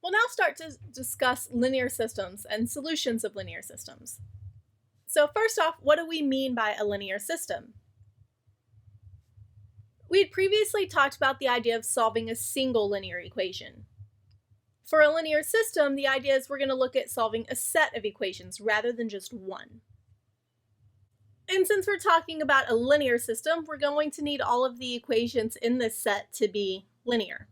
We'll now start to discuss linear systems and solutions of linear systems. So first off, what do we mean by a linear system? We had previously talked about the idea of solving a single linear equation. For a linear system, the idea is we're going to look at solving a set of equations rather than just one. And since we're talking about a linear system, we're going to need all of the equations in this set to be linear.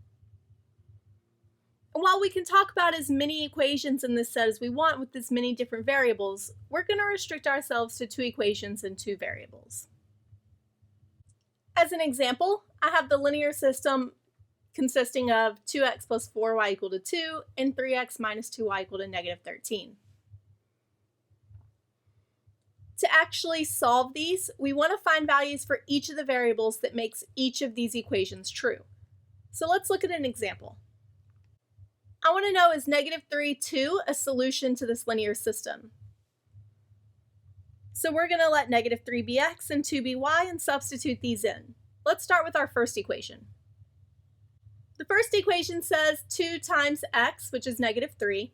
And while we can talk about as many equations in this set as we want with as many different variables, we're going to restrict ourselves to two equations and two variables. As an example, I have the linear system consisting of 2x plus 4y equal to 2 and 3x minus 2y equal to negative 13. To actually solve these, we want to find values for each of the variables that makes each of these equations true. So let's look at an example. I want to know, is negative 3, 2 a solution to this linear system? So we're going to let negative 3 be x and 2 be y and substitute these in. Let's start with our first equation. The first equation says 2 times x, which is negative 3,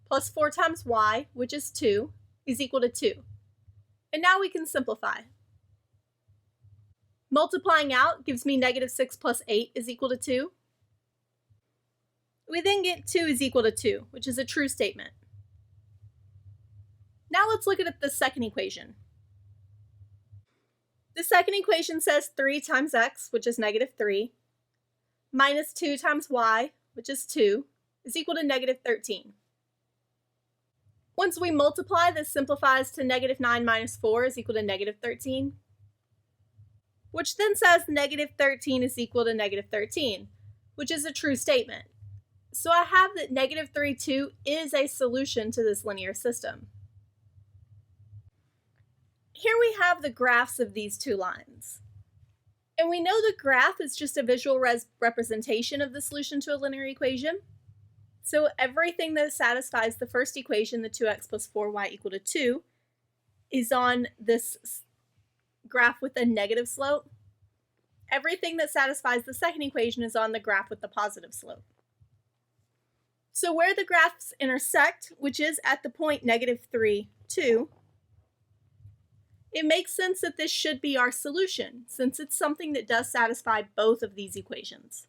plus 4 times y, which is 2, is equal to 2. And now we can simplify. Multiplying out gives me negative 6 plus 8 is equal to 2. We then get 2 is equal to 2, which is a true statement. Now let's look at the second equation. The second equation says 3 times x, which is negative 3, minus 2 times y, which is 2, is equal to negative 13. Once we multiply, this simplifies to negative 9 minus 4 is equal to negative 13, which then says negative 13 is equal to negative 13, which is a true statement. So I have that negative 3, 2 is a solution to this linear system. Here we have the graphs of these two lines. And we know the graph is just a visual representation of the solution to a linear equation. So everything that satisfies the first equation, the 2x plus 4y equal to 2, is on this graph with a negative slope. Everything that satisfies the second equation is on the graph with the positive slope. So where the graphs intersect, which is at the point negative 3, 2, it makes sense that this should be our solution, since it's something that does satisfy both of these equations.